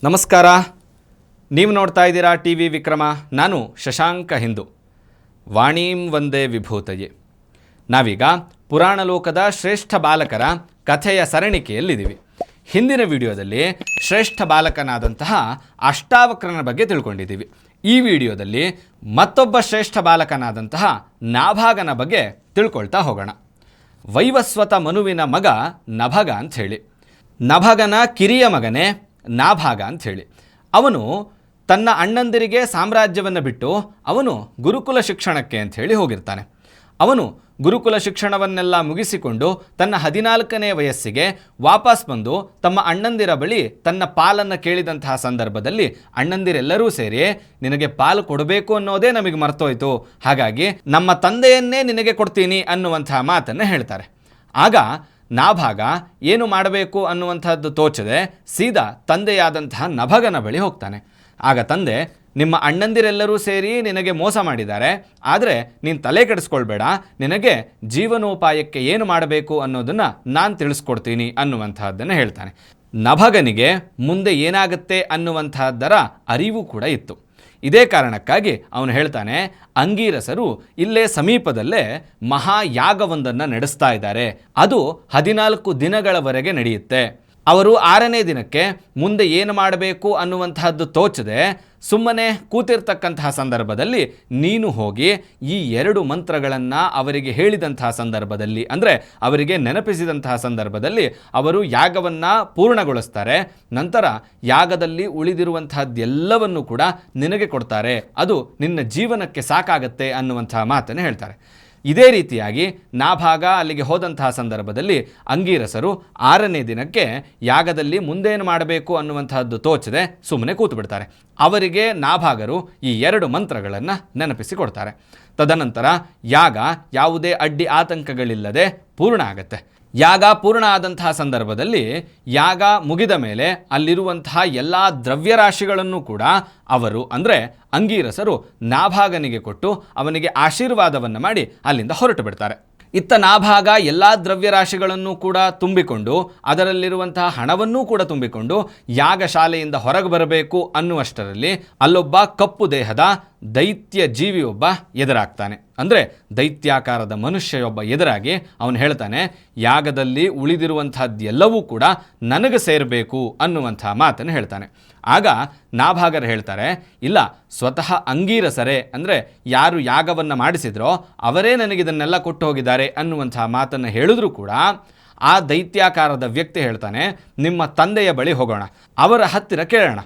ನಮಸ್ಕಾರ. ನೀವು ನೋಡ್ತಾ ಇದ್ದೀರಾ ಟಿ ವಿ ವಿಕ್ರಮ. ನಾನು ಶಶಾಂಕ ಹಿಂದೂ. ವಾಣೀಂ ವಂದೇ ವಿಭೂತಯೇ. ನಾವೀಗ ಪುರಾಣ ಲೋಕದ ಶ್ರೇಷ್ಠ ಬಾಲಕರ ಕಥೆಯ ಸರಣಿಕೆಯಲ್ಲಿದ್ದೀವಿ. ಹಿಂದಿನ ವಿಡಿಯೋದಲ್ಲಿ ಶ್ರೇಷ್ಠ ಬಾಲಕನಾದಂತಹ ಅಷ್ಟಾವಕ್ರನ ಬಗ್ಗೆ ತಿಳ್ಕೊಂಡಿದ್ದೀವಿ. ಈ ವಿಡಿಯೋದಲ್ಲಿ ಮತ್ತೊಬ್ಬ ಶ್ರೇಷ್ಠ ಬಾಲಕನಾದಂತಹ ನಾಭಾಗನ ಬಗ್ಗೆ ತಿಳ್ಕೊಳ್ತಾ ಹೋಗೋಣ. ವೈವಸ್ವತ ಮನುವಿನ ಮಗ ನಭಗ ಅಂಥೇಳಿ. ನಭಗನ ಕಿರಿಯ ಮಗನೇ ನಾಭಾಗ ಅಂಥೇಳಿ. ಅವನು ತನ್ನ ಅಣ್ಣಂದಿರಿಗೆ ಸಾಮ್ರಾಜ್ಯವನ್ನು ಬಿಟ್ಟು ಅವನು ಗುರುಕುಲ ಶಿಕ್ಷಣಕ್ಕೆ ಅಂಥೇಳಿ ಹೋಗಿರ್ತಾನೆ. ಅವನು ಗುರುಕುಲ ಶಿಕ್ಷಣವನ್ನೆಲ್ಲ ಮುಗಿಸಿಕೊಂಡು ತನ್ನ 14ನೇ ವಯಸ್ಸಿಗೆ ವಾಪಸ್ ಬಂದು ತಮ್ಮ ಅಣ್ಣಂದಿರ ಬಳಿ ತನ್ನ ಪಾಲನ್ನು ಕೇಳಿದಂತಹ ಸಂದರ್ಭದಲ್ಲಿ ಅಣ್ಣಂದಿರೆಲ್ಲರೂ ಸೇರಿ ನಿನಗೆ ಪಾಲು ಕೊಡಬೇಕು ಅನ್ನೋದೇ ನಮಗೆ ಮರ್ತೋಯ್ತು, ಹಾಗಾಗಿ ನಮ್ಮ ತಂದೆಯನ್ನೇ ನಿನಗೆ ಕೊಡ್ತೀನಿ ಅನ್ನುವಂತಹ ಮಾತನ್ನು ಹೇಳ್ತಾರೆ. ಆಗ ನಾಭಾಗ ಏನು ಮಾಡಬೇಕು ಅನ್ನುವಂಥದ್ದು ತೋಚದೆ ಸೀದಾ ತಂದೆಯಾದಂತಹ ನಭಗನ ಬಳಿ ಹೋಗ್ತಾನೆ. ಆಗ ತಂದೆ, ನಿಮ್ಮ ಅಣ್ಣಂದಿರೆಲ್ಲರೂ ಸೇರಿ ನಿನಗೆ ಮೋಸ ಮಾಡಿದ್ದಾರೆ, ಆದರೆ ನೀನು ತಲೆ ಕೆಡಿಸ್ಕೊಳ್ಬೇಡ, ನಿನಗೆ ಜೀವನೋಪಾಯಕ್ಕೆ ಏನು ಮಾಡಬೇಕು ಅನ್ನೋದನ್ನು ನಾನು ತಿಳಿಸ್ಕೊಡ್ತೀನಿ ಅನ್ನುವಂತಹದ್ದನ್ನು ಹೇಳ್ತಾನೆ. ನಭಗನಿಗೆ ಮುಂದೆ ಏನಾಗುತ್ತೆ ಅನ್ನುವಂತಹದ್ದರ ಅರಿವು ಕೂಡ ಇತ್ತು. ಇದೇ ಕಾರಣಕ್ಕಾಗಿ ಅವನು ಹೇಳ್ತಾನೆ, ಅಂಗೀರಸರು ಇಲ್ಲೇ ಸಮೀಪದಲ್ಲೇ ಮಹಾಯಾಗವೊಂದನ್ನು ನಡೆಸ್ತಾ ಇದ್ದಾರೆ. ಅದು 14 ದಿನಗಳವರೆಗೆ ನಡೆಯುತ್ತೆ. ಅವರು 6ನೇ ದಿನಕ್ಕೆ ಮುಂದೆ ಏನು ಮಾಡಬೇಕು ಅನ್ನುವಂತಹದ್ದು ತೋಚದೆ ಸುಮ್ಮನೆ ಕೂತಿರ್ತಕ್ಕಂತಹ ಸಂದರ್ಭದಲ್ಲಿ ನೀನು ಹೋಗಿ ಈ 2 ಮಂತ್ರಗಳನ್ನು ಅವರಿಗೆ ಹೇಳಿದಂತಹ ಸಂದರ್ಭದಲ್ಲಿ, ಅಂದರೆ ಅವರಿಗೆ ನೆನಪಿಸಿದಂತಹ ಸಂದರ್ಭದಲ್ಲಿ ಅವರು ಯಾಗವನ್ನು ಪೂರ್ಣಗೊಳಿಸ್ತಾರೆ. ನಂತರ ಯಾಗದಲ್ಲಿ ಉಳಿದಿರುವಂತಹದ್ದೆಲ್ಲವನ್ನು ಕೂಡ ನಿನಗೆ ಕೊಡ್ತಾರೆ, ಅದು ನಿನ್ನ ಜೀವನಕ್ಕೆ ಸಾಕಾಗತ್ತೆ ಅನ್ನುವಂತಹ ಮಾತನ್ನು ಹೇಳ್ತಾರೆ. ಇದೇ ರೀತಿಯಾಗಿ ನಾಭಾಗ ಅಲ್ಲಿಗೆ ಹೋದಂತಹ ಸಂದರ್ಭದಲ್ಲಿ ಅಂಗೀರಸರು 6ನೇ ದಿನಕ್ಕೆ ಯಾಗದಲ್ಲಿ ಮುಂದೇನು ಮಾಡಬೇಕು ಅನ್ನುವಂತಹದ್ದು ತೋಚದೆ ಸುಮ್ಮನೆ ಕೂತು ಬಿಡ್ತಾರೆ. ಅವರಿಗೆ ನಾಭಾಗರು ಈ 2 ಮಂತ್ರಗಳನ್ನು ನೆನಪಿಸಿಕೊಡ್ತಾರೆ. ತದನಂತರ ಯಾಗ ಯಾವುದೇ ಅಡ್ಡಿ ಆತಂಕಗಳಿಲ್ಲದೆ ಪೂರ್ಣ ಆಗುತ್ತೆ. ಯಾಗ ಪೂರ್ಣ ಆದಂತಹ ಸಂದರ್ಭದಲ್ಲಿ ಯಾಗ ಮುಗಿದ ಮೇಲೆ ಅಲ್ಲಿರುವಂತಹ ಎಲ್ಲ ದ್ರವ್ಯರಾಶಿಗಳನ್ನು ಕೂಡ ಅವರು, ಅಂದರೆ ಅಂಗೀರಸರು, ನಾಭಾಗನಿಗೆ ಕೊಟ್ಟು ಅವನಿಗೆ ಆಶೀರ್ವಾದವನ್ನು ಮಾಡಿ ಅಲ್ಲಿಂದ ಹೊರಟು ಬಿಡ್ತಾರೆ. ಇತ್ತ ನಾಭಾಗ ಎಲ್ಲ ದ್ರವ್ಯರಾಶಿಗಳನ್ನು ಕೂಡ ತುಂಬಿಕೊಂಡು ಅದರಲ್ಲಿರುವಂತಹ ಹಣವನ್ನೂ ಕೂಡ ತುಂಬಿಕೊಂಡು ಯಾಗಶಾಲೆಯಿಂದ ಹೊರಗೆ ಬರಬೇಕು ಅನ್ನುವಷ್ಟರಲ್ಲಿ ಅಲ್ಲೊಬ್ಬ ಕಪ್ಪು ದೇಹದ ದೈತ್ಯ ಜೀವಿಯೊಬ್ಬ ಎದುರಾಗ್ತಾನೆ. ಅಂದರೆ ದೈತ್ಯಾಕಾರದ ಮನುಷ್ಯಯೊಬ್ಬ ಎದುರಾಗಿ ಅವನು ಹೇಳ್ತಾನೆ, ಯಾಗದಲ್ಲಿ ಉಳಿದಿರುವಂತಹದ್ದೆಲ್ಲವೂ ಕೂಡ ನನಗೆ ಸೇರಬೇಕು ಅನ್ನುವಂತಹ ಮಾತನ್ನು ಹೇಳ್ತಾನೆ. ಆಗ ನಾಭಾಗರು ಹೇಳ್ತಾರೆ, ಇಲ್ಲ, ಸ್ವತಃ ಅಂಗೀರಸರೇ, ಅಂದರೆ ಯಾರು ಯಾಗವನ್ನು ಮಾಡಿಸಿದ್ರೋ ಅವರೇ ನನಗಿದನ್ನೆಲ್ಲ ಕೊಟ್ಟು ಹೋಗಿದ್ದಾರೆ ಅನ್ನುವಂತಹ ಮಾತನ್ನು ಹೇಳಿದ್ರೂ ಕೂಡ ಆ ದೈತ್ಯಾಕಾರದ ವ್ಯಕ್ತಿ ಹೇಳ್ತಾನೆ, ನಿಮ್ಮ ತಂದೆಯ ಬಳಿ ಹೋಗೋಣ, ಅವರ ಹತ್ತಿರ ಕೇಳೋಣ,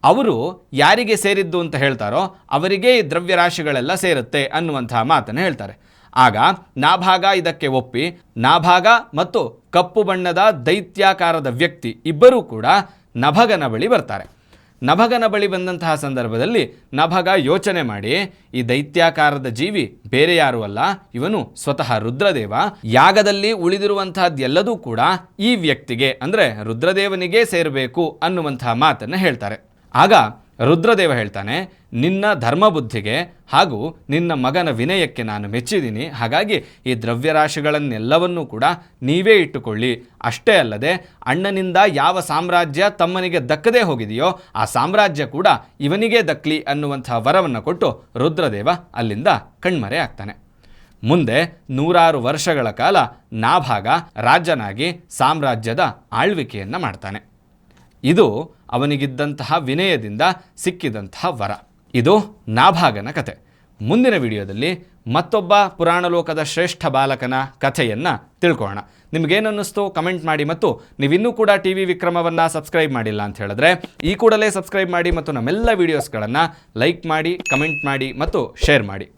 ಅವರು ಯಾರಿಗೆ ಸೇರಿದ್ದು ಅಂತ ಹೇಳ್ತಾರೋ ಅವರಿಗೆ ಈ ದ್ರವ್ಯರಾಶಿಗಳೆಲ್ಲ ಸೇರುತ್ತೆ ಅನ್ನುವಂತಹ ಮಾತನ್ನು ಹೇಳ್ತಾರೆ. ಆಗ ನಾಭಾಗ ಇದಕ್ಕೆ ಒಪ್ಪಿ ನಾಭಾಗ ಮತ್ತು ಕಪ್ಪು ಬಣ್ಣದ ದೈತ್ಯಾಕಾರದ ವ್ಯಕ್ತಿ ಇಬ್ಬರೂ ಕೂಡ ನಭಗನ ಬಳಿ ಬರ್ತಾರೆ. ನಭಗನ ಬಳಿ ಬಂದಂತಹ ಸಂದರ್ಭದಲ್ಲಿ ನಭಗ ಯೋಚನೆ ಮಾಡಿ, ಈ ದೈತ್ಯಾಕಾರದ ಜೀವಿ ಬೇರೆ ಯಾರೂ ಅಲ್ಲ, ಇವನು ಸ್ವತಃ ರುದ್ರದೇವ. ಯಾಗದಲ್ಲಿ ಉಳಿದಿರುವಂತಹದ್ದೆಲ್ಲದೂ ಕೂಡ ಈ ವ್ಯಕ್ತಿಗೆ, ಅಂದರೆ ರುದ್ರದೇವನಿಗೆ ಸೇರಬೇಕು ಅನ್ನುವಂತಹ ಮಾತನ್ನು ಹೇಳ್ತಾರೆ. ಆಗ ರುದ್ರದೇವ ಹೇಳ್ತಾನೆ, ನಿನ್ನ ಧರ್ಮಬುದ್ಧಿಗೆ ಹಾಗೂ ನಿನ್ನ ಮಗನ ವಿನಯಕ್ಕೆ ನಾನು ಮೆಚ್ಚಿದ್ದೀನಿ, ಹಾಗಾಗಿ ಈ ದ್ರವ್ಯರಾಶಿಗಳನ್ನೆಲ್ಲವನ್ನೂ ಕೂಡ ನೀವೇ ಇಟ್ಟುಕೊಳ್ಳಿ. ಅಷ್ಟೇ ಅಲ್ಲದೆ ಅಣ್ಣನಿಂದ ಯಾವ ಸಾಮ್ರಾಜ್ಯ ತಮ್ಮನಿಗೆ ದಕ್ಕದೇ ಹೋಗಿದೆಯೋ ಆ ಸಾಮ್ರಾಜ್ಯ ಕೂಡ ಇವನಿಗೇ ದಕ್ಕಲಿ ಅನ್ನುವಂತಹ ವರವನ್ನು ಕೊಟ್ಟು ರುದ್ರದೇವ ಅಲ್ಲಿಂದ ಕಣ್ಮರೆ ಆಗ್ತಾನೆ. ಮುಂದೆ 100 ವರ್ಷಗಳ ಕಾಲ ನಾಭಾಗ ರಾಜನಾಗಿ ಸಾಮ್ರಾಜ್ಯದ ಆಳ್ವಿಕೆಯನ್ನು ಮಾಡ್ತಾನೆ. ಇದು ಅವನಿಗಿದ್ದಂತಹ ವಿನಯದಿಂದ ಸಿಕ್ಕಿದಂತಹ ವರ. ಇದು ನಾಭಾಗನ ಕಥೆ. ಮುಂದಿನ ವಿಡಿಯೋದಲ್ಲಿ ಮತ್ತೊಬ್ಬ ಪುರಾಣ ಲೋಕದ ಶ್ರೇಷ್ಠ ಬಾಲಕನ ಕಥೆಯನ್ನು ತಿಳ್ಕೊಳ್ಳೋಣ. ನಿಮಗೇನನ್ನಿಸ್ತು ಕಮೆಂಟ್ ಮಾಡಿ, ಮತ್ತು ನೀವಿನ್ನೂ ಕೂಡ ಟಿ ವಿ ವಿಕ್ರಮವನ್ನು ಸಬ್ಸ್ಕ್ರೈಬ್ ಮಾಡಿಲ್ಲ ಅಂತ ಹೇಳಿದ್ರೆ ಈ ಕೂಡಲೇ ಸಬ್ಸ್ಕ್ರೈಬ್ ಮಾಡಿ, ಮತ್ತು ನಮ್ಮೆಲ್ಲ ವೀಡಿಯೋಸ್ಗಳನ್ನು ಲೈಕ್ ಮಾಡಿ, ಕಮೆಂಟ್ ಮಾಡಿ ಮತ್ತು ಶೇರ್ ಮಾಡಿ.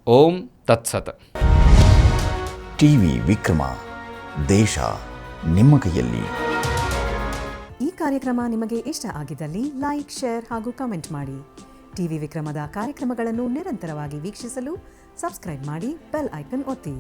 ಓಂ ತತ್ಸತ್. ಟಿ ವಿ ವಿಕ್ರಮ, ದೇಶ ನಿಮ್ಮ ಕೈಯಲ್ಲಿ. ಈ ಕಾರ್ಯಕ್ರಮ ನಿಮಗೆ ಇಷ್ಟ ಆಗಿದ್ದಲ್ಲಿ ಲೈಕ್, ಶೇರ್ ಹಾಗೂ ಕಮೆಂಟ್ ಮಾಡಿ. ಟಿವಿ ವಿಕ್ರಮದ ಕಾರ್ಯಕ್ರಮಗಳನ್ನು ನಿರಂತರವಾಗಿ ವೀಕ್ಷಿಸಲು ಸಬ್ಸ್ಕ್ರೈಬ್ ಮಾಡಿ, ಬೆಲ್ ಐಕನ್ ಒತ್ತಿ.